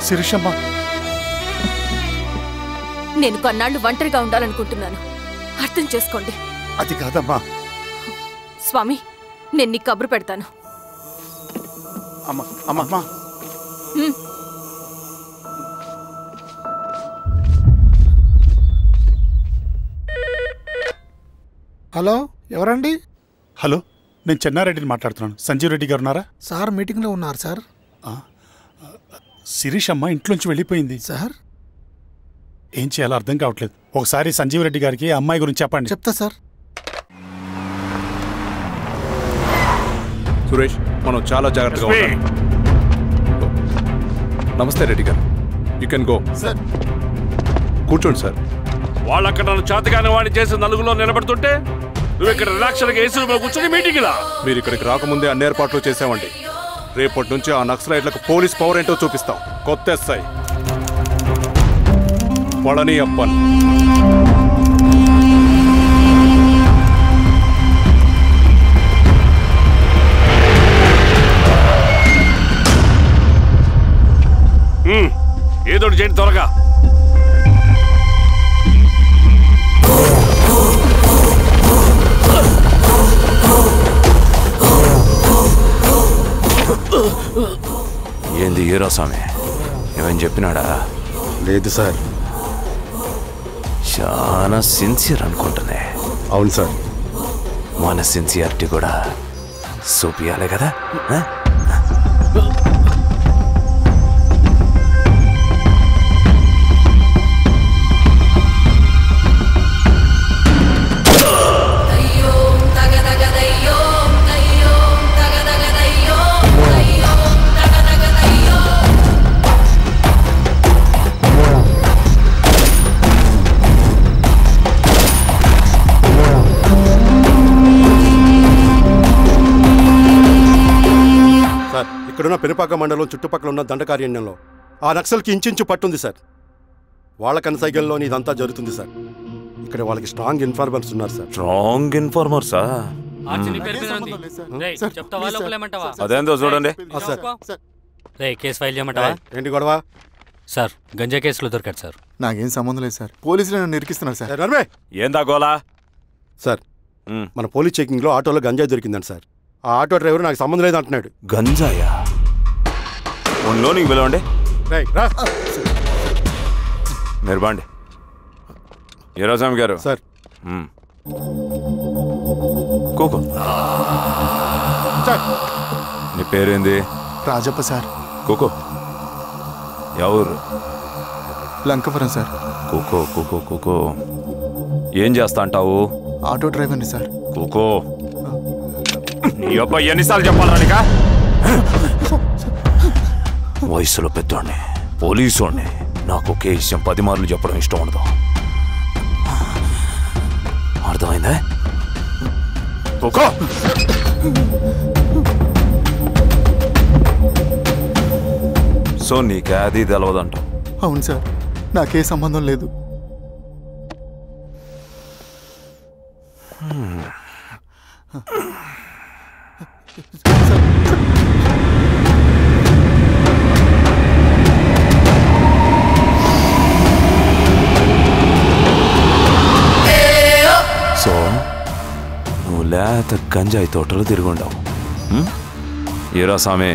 శిరీషమ్మ, నేను కొన్నాళ్ళు ఒంటరిగా ఉండాలనుకుంటున్నాను, అర్థం చేసుకోండి. అది కాదమ్మా. స్వామి, నేను నీకు కబురు పెడతాను. అమ్మా అమ్మా, హలో, ఎవరండి? హలో, నేను చెన్నారెడ్డిని మాట్లాడుతున్నాను. సంజీవ్ రెడ్డి గారు ఉన్నారా? సార్ మీటింగ్లో ఉన్నారు సార్. శిరీషమ్మ ఇంట్లోంచి వెళ్ళిపోయింది సార్. ఏం చేయాలో అర్థం కావట్లేదు. ఒకసారి సంజీవ్ రెడ్డి గారికి అమ్మాయి గురించి చెప్పండి. చెప్తా సార్. సురేష్, మనం చాలా జాగ్రత్తగా ఉండాలి. నమస్తే రెడ్డి గారు, యూ కెన్ గో. సార్ కూర్చోండి సార్. వాళ్ళక్కడ నన్ను చేతగానే వాడిని చేసి నలుగులో నిలబడుతుంటే నువ్వు ఇక్కడ రిలాక్స్గా ఏసీలో కూర్చొని మీటింగ్ లా. మీరు ఇక్కడికి రాకముందే అన్ని ఏర్పాట్లు చేసామండి. రేపటి నుంచి ఆ నక్సలైట్లకు పోలీస్ పవర్ ఏంటో చూపిస్తాం. కొత్త ఎస్ఐ పళని అప్పన్. ఏదోటి చేయండి త్వరగా. ఏంది హీరో స్వామి, ఏమని చెప్పినాడా? లేదు సార్. చాలా సిన్సియర్ అనుకుంటుంది. అవును సార్. మన సిన్సియారిటీ కూడా చూపియాలి కదా. ఇక్కడున్న పెనుపాక మండలం చుట్టుపక్కల ఉన్న దండకారణ్యంలో ఆ నక్సల్కి ఇంచుంచు పట్టుంది సార్. వాళ్ళ కనసైగల్లో ఇదంతా జరుగుతుంది సార్. ఇక్కడ వాళ్ళకి స్ట్రాంగ్ ఇన్ఫార్మర్స్ ఉన్నారు సార్. స్ట్రాంగ్ ఇన్ఫార్మర్సా? అదేందో చూడండి. కేసు ఫైల్ చేయమంటావా? ఏంటి గొడవ సార్? గంజా కేసులో దొరికాడు సార్. నాకేం సంబంధం లేదు సార్. పోలీసులు నన్ను నిరికిస్తున్నారు సార్. ఏందా గోలా? సార్, మన పోలీస్ చెకింగ్లో ఆటోలో గంజాయి దొరికిందండి సార్. ఆ ఆటో డ్రైవర్ నాకు సంబంధం లేదు అంటున్నాడు. గంజాయా? ఒంట్లో నీకు పిలవండి. మీరు బాండి. హీరోస్వామి గారు సార్. కూకో. నీ పేరేంది? రాజప్ప సార్. కూకో. ఎవరు? లంకపురం సార్. కూకో కూకో కూకో. ఏం చేస్తా అంటావు? ఆటో డ్రైవర్ని సార్. కూకో. నీ అబ్బాయి ఎన్నిసార్లు చెప్పాలా నీకా? వయసులో పెద్దోడిని, పోలీసోడిని, నాకు ఒకే విషయం 10 మార్లు చెప్పడం ఇష్టం ఉండదు. అర్థమైందా? కూకో. సో నీకే అది తెలవదంట? అవును సార్, నాకే సంబంధం లేదు. సో నువ్వు లేత గంజాయి తోటలు తిరుగుండావు. ఏరా సామే,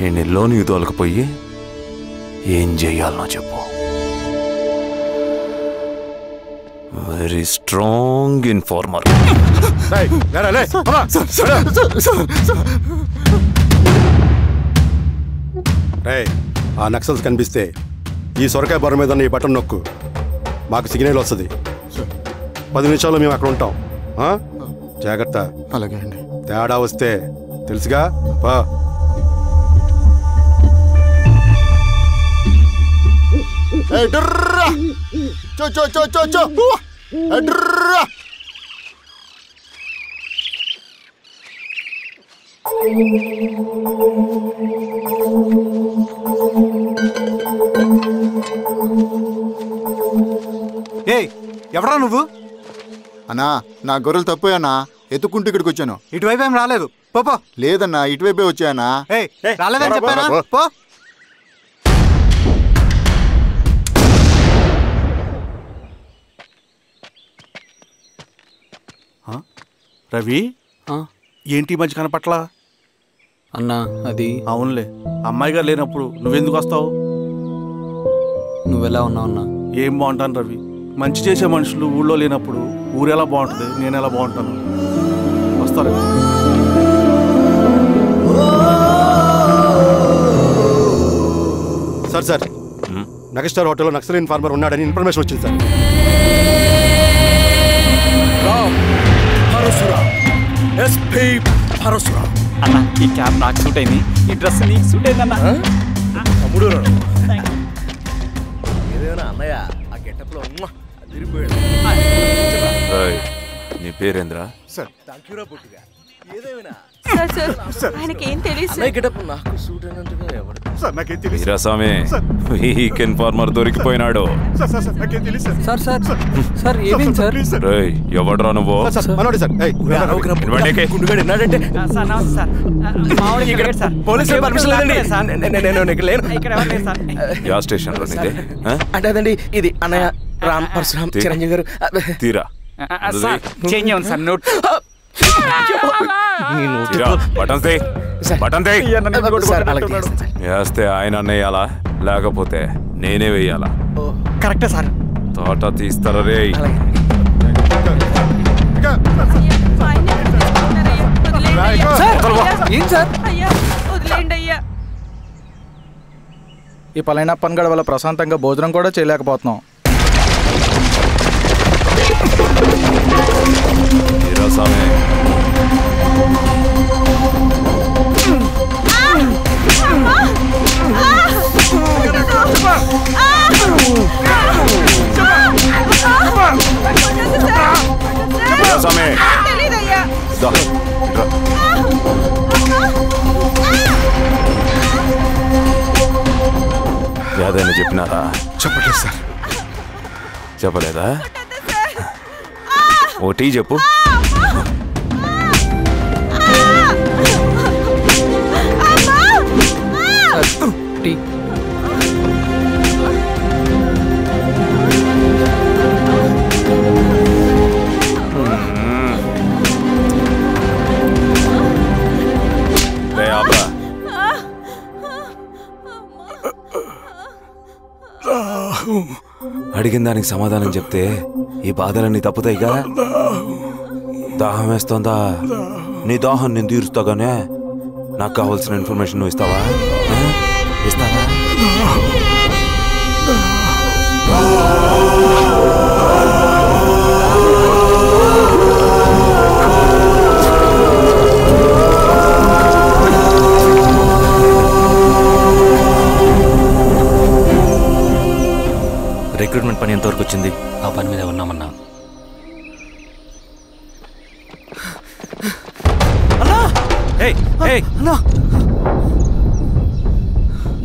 ఈ నెలలో నీకు తోలకపోయి ఏం చెయ్యాలనో చెప్పు. Very strong informer. ఆ నక్సల్స్ కనిపిస్తే ఈ సొరకాయ బొర మీద ఈ బటన్ నొక్కు, మాకు సిగ్నల్ వస్తుంది. 10 నిమిషాల్లో మేము అక్కడ ఉంటాం. జాగ్రత్త. అలాగే అండి. తేడా వస్తే తెలుసుగా. పా. ఎవరా నువ్వు? అన్నా, నా గొర్రెలు తప్పోయానా, ఎత్తుకుంటూ ఇక్కడికి వచ్చాను. ఇటువైపు ఏం రాలేదు. పో. లేదన్నా, ఇటువైపే వచ్చానా. రాలేదని చెప్పానా? పో. రవి ఏంటి మంచి కనపట్లా అన్నా అది అవునులే అమ్మాయి గారు లేనప్పుడు నువ్వెందుకు వస్తావు? నువ్వెలా ఉన్నావు అన్నా? ఏం బాగుంటాను రవి, మంచి చేసే మనుషులు ఊళ్ళో లేనప్పుడు ఊరెలా బాగుంటుంది, నేను ఎలా బాగుంటాను? వస్తారు. సార్ సార్ నగస్టార్ హోటల్లో నక్సల్ ఇన్ఫార్మర్ ఉన్నాడని ఇన్ఫర్మేషన్ వచ్చింది సార్. అన్న ఈ క్యాబ్ నాకు సూట్ అయింది, ఈ డ్రెస్ నీకు సూట్ అయిందన్నా. నీ పేరేంద్రా? ఆయనకి ఏం తెలియదు. వీరాస్వామి వీక్ ఇన్ఫార్మర్ దొరికిపోయినాడు. సార్ సార్ సార్ ఏమేం సార్? ఎవడ్రా నువ్వు? యా స్టేషన్ లో అంటే అదండి ఇది అన్నయ్య రామ్ పరశురామ్ చిరంజీవి గారు. తీరా సార్ నోట్ వేస్తే ఆయన వేయాలా లేకపోతే నేనే వేయాలా? కరెక్టే సార్. తోట తీస్తారా రే? ఏం సార్ ఈ పలైన పనిగడ వల్ల ప్రశాంతంగా భోజనం కూడా చేయలేకపోతున్నాం. వీరాస్వామి యాదైనా చెప్పినారా? చెప్పలేదు సార్. చెప్పలేదా? ఓటీ చెప్పు. అడిగిన దానికి సమాధానం చెప్తే ఈ బాధలన్నీ తప్పుతాయిగా. దాహం వేస్తోందా? నీ దాహం నేను తీరుస్తాగానే నాకు కావాల్సిన ఇన్ఫర్మేషన్ నువ్వు ఇస్తావా? ఇస్తావా? రిక్రూట్మెంట్ పని ఎంతవరకు వచ్చింది? ఆ పని మీద ఉన్నామన్నా.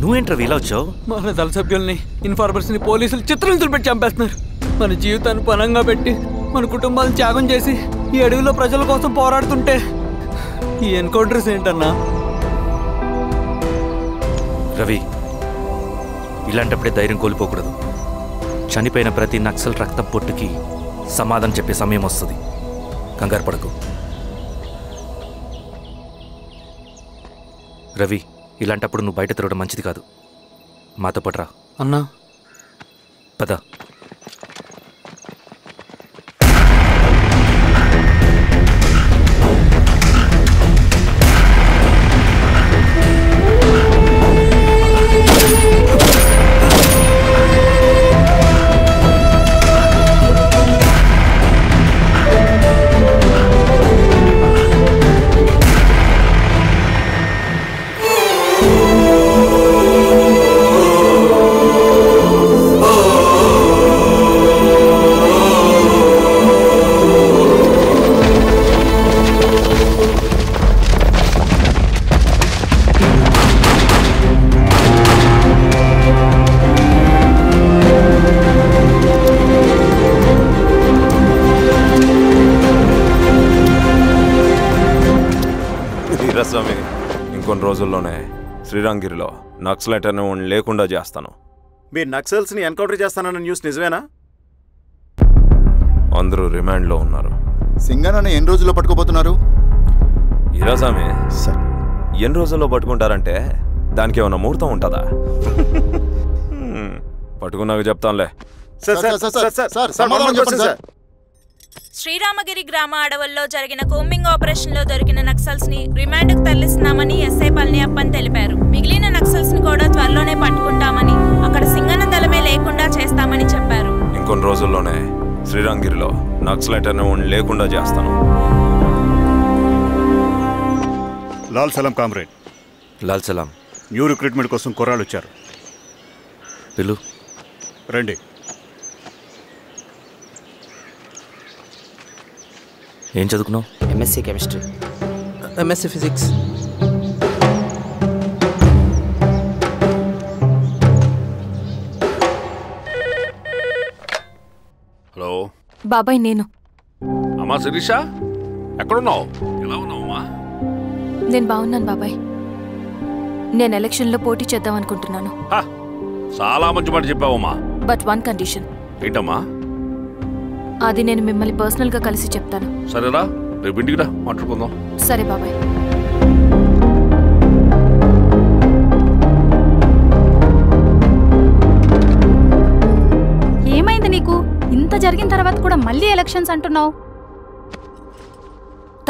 నువ్వేంట్రా ఇలా వచ్చావు? మన దళ సభ్యుల్ని ఇన్ఫార్మర్స్ని పోలీసులు చిత్రహింసలు పెట్టి చంపేస్తున్నారు. మన జీవితాన్ని పనంగా పెట్టి మన కుటుంబాలను త్యాగం చేసి ఈ అడవిలో ప్రజల కోసం పోరాడుతుంటే ఈ ఎన్కౌంటర్స్ ఏంటన్నా? రవి, ఇలాంటప్పుడే ధైర్యం కోల్పోకూడదు. చనిపోయిన ప్రతి నక్సల్ రక్తం పొట్టుకి సమాధానం చెప్పే సమయం వస్తుంది. కంగారు పడకు రవి. ఇలాంటప్పుడు నువ్వు బయట తిరగడం మంచిది కాదు. మాతో పట్రా అన్నా. పద. వీరాస్వామి, ఇంకొన్ని రోజుల్లోనే శ్రీరంగిరిలో నక్సలైట్ అనే లేకుండా చేస్తాను. మీరు నక్సల్స్ ని ఎన్కౌంటర్ చేస్తానన్న న్యూస్ నిజమేనా? అందరూ రిమాండ్లో ఉన్నారు. సింగనని ఎన్ని రోజుల్లో పట్టుకోబోతున్నారు? ఈరోజామే సార్ ఎన్ని రోజుల్లో పట్టుకుంటారంటే దానికి ఏమైనా ముహూర్తం ఉంటుందా? పట్టుకున్నాక చెప్తానులే. శ్రీరామగిరి గ్రామ అడవుల్లో జరిగిన కోంబింగ్ ఆపరేషన్ లో దొరికిన నక్సల్స్ ని రిమాండ్ కు తరలిస్తున్నామని ఎస్ఐ పళనియప్పన్ తెలిపారు. మిగిలిన నక్సల్స్ ని కూడా త్వరలోనే పట్టుకుంటామని, అక్కడ సింగన్న దళమే లేకుండా చేస్తామని చెప్పారు. ఇంకొన్ని రోజుల్లోనే శ్రీరామగిరిలో నక్సలైట్ అనే లేకుండా చేస్తాను. లాల్ సలాం కామ్రేడ్. లాల్ సలాం. న్యూ రిక్రూట్మెంట్ కోసం కుర్రాళ్ళు వచ్చారు. పిలు. రండి. ఏం చదువుకున్నావు? MSc chemistry. MSc physics. Hello బాబాయ్, నేను. అమ్మా శిరీష, ఎక్కడున్నావు? ఎలా ఉన్నావు అమ్మా? నేను బాగున్నాను బాబాయ్. నేను ఎలక్షన్లో పోటీ చేద్దాం అనుకుంటున్నాను. చాలా మంచి మాట చెప్పావమ్మా. But one condition. ఏంటమ్మా? అది నేను మిమ్మల్ని పర్సనల్గా కలిసి చెప్తాను. సరేరా, రేపు ఇంటికి రా, మాట్లాడుకుందాం. సరే బాబాయ్. ఏమైంది నీకు? ఇంత జరిగిన తర్వాత కూడా మళ్ళీ ఎలక్షన్స్ అంటున్నావు?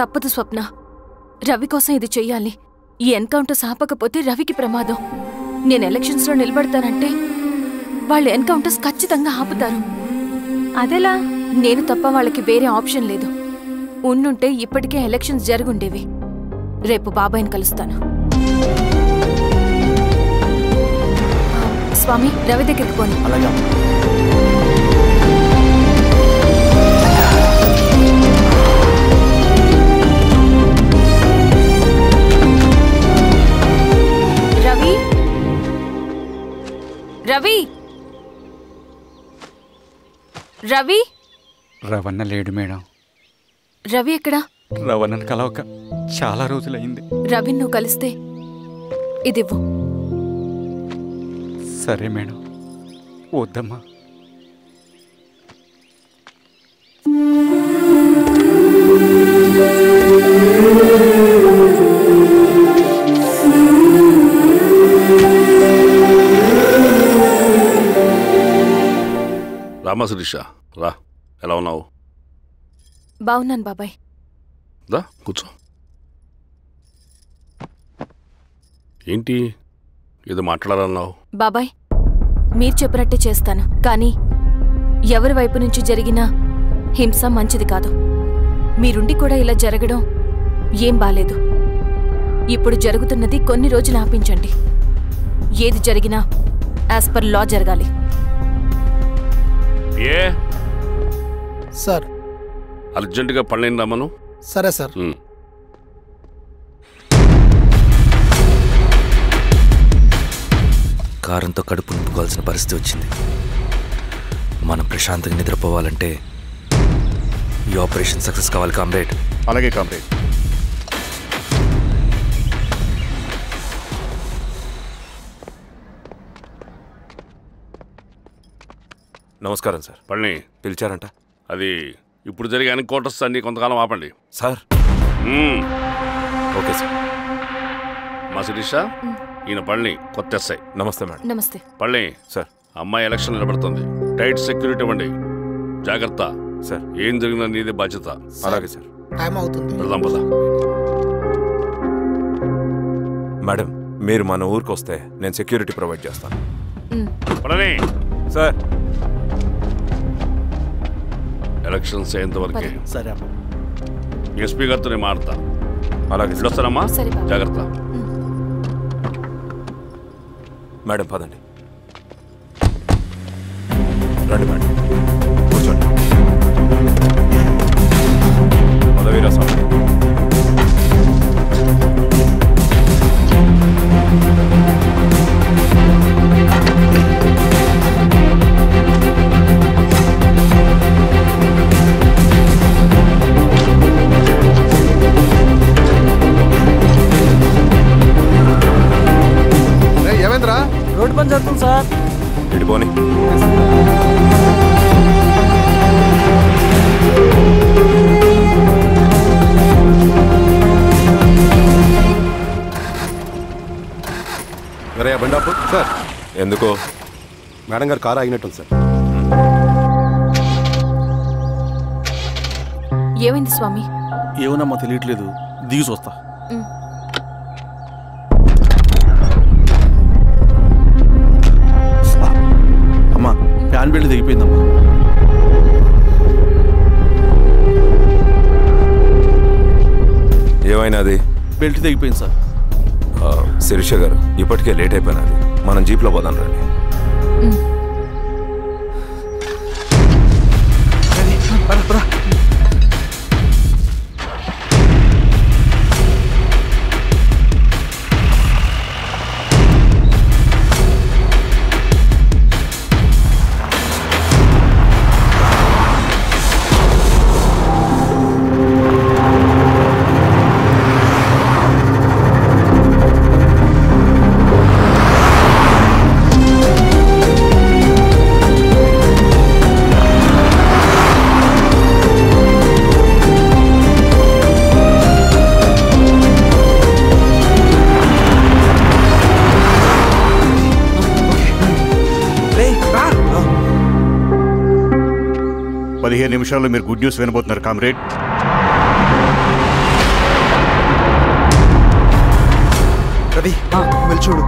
తప్పదు స్వప్న. రవి కోసం ఇది చెయ్యాలి. ఈ ఎన్కౌంటర్స్ ఆపకపోతే రవికి ప్రమాదం. నేను ఎలక్షన్స్లో నిలబడతానంటే వాళ్ళు ఎన్కౌంటర్స్ ఖచ్చితంగా ఆపుతారు. అదెలా? నేను తప్ప వాళ్ళకి వేరే ఆప్షన్ లేదు. ఉన్నుంటే ఇప్పటికే ఎలక్షన్స్ జరుగుండేవి. రేపు బాబాయ్ని కలుస్తాను. స్వామి, రవి దగ్గరికి పోనీ. రవి, రవి, రవి. రవణ లేడు మేడం. రవి ఎక్కడా? రవణను కలవక చాలా రోజులైంది. రవి నువ్వు కలిస్తే ఇదివ్వు. సరే మేడం. వద్దమ్మా. రామా శిరీష, రా. ఎలా ఉన్నావు? బాగున్నాను బాబాయ్. దా కూర్చో. ఏంటి ఏదో మాట్లాడాలన్నావు? బాబాయ్, మీరు చెప్పినట్టే చేస్తాను. కానీ ఎవరి వైపు నుంచి జరిగినా హింస మంచిది కాదు. మీరుండి కూడా ఇలా జరగడం ఏం బాలేదు. ఇప్పుడు జరుగుతున్నది కొన్ని రోజులు ఆపించండి. ఏది జరిగినా యాజ్ పర్ లా జరగాలి. ఏ సార్, అర్జెంటుగా పళ్ళని రమ్మను. సరే సార్. కారంతో కడుపు నింపుకోవాల్సిన పరిస్థితి వచ్చింది. మనం ప్రశాంతంగా నిద్రపోవాలంటే ఈ ఆపరేషన్ సక్సెస్ కావాలి కామ్రేడ్. అలాగే కామ్రేడ్. నమస్కారం సార్. పళ్ళని పిలిచారంట? అది ఇప్పుడు జరిగే ఎన్కౌంటర్స్ అన్ని కొంతకాలం ఆపండి సార్. Okay sir. మా శిరీష, ఈయన పళ్ళని కొత్త ఎస్ఐ. నమస్తే మేడం. నమస్తే. పళ్ళని సార్. అమ్మాయి ఎలక్షన్ నిలబడుతుంది. టైట్ సెక్యూరిటీ ఇవ్వండి. జాగ్రత్త సార్. ఏం జరిగినా నీదే బాధ్యత. అలాగే సార్. టైం అవుతుంది. వెళ్దాం పద. మేడం, మీరు మన ఊరికి వస్తే నేను సెక్యూరిటీ ప్రొవైడ్ చేస్తాను. పళ్ళని సార్. ఎలక్షన్స్ అయ్యేంతవరకే. సరే. ఎస్పీ గారితో నేను మారుతా. అలాగే వస్తానమ్మా. జాగ్రత్త. మేడం పదండి. రండి మేడం, కూర్చోండి. పదవీరా స్వామి. రోడ్డు పని జరుగుతుంది సార్. ఇడిపోని. అన్నయ్య బండాపు సార్. ఎందుకో? మేడం గారు కారు ఆగినట్టుంది సార్. ఏమైంది స్వామి? ఏమోనమ్మా తెలియట్లేదు, దిగి చూస్తా. అమ్మా ఫ్యాన్ బెల్ట్ దిగిపోయిందమ్మా. ఏమైనాది? బెల్ట్ తెగిపోయింది సార్. శిరీష గారు ఇప్పటికే లేట్ అయిపోయినది, మనం జీప్లో పోదాం రండి. నిమిషాల్లో మీరు గుడ్ న్యూస్ వినబోతున్నారు కామ్రేడ్. రవి వెళ్ళి చూడు.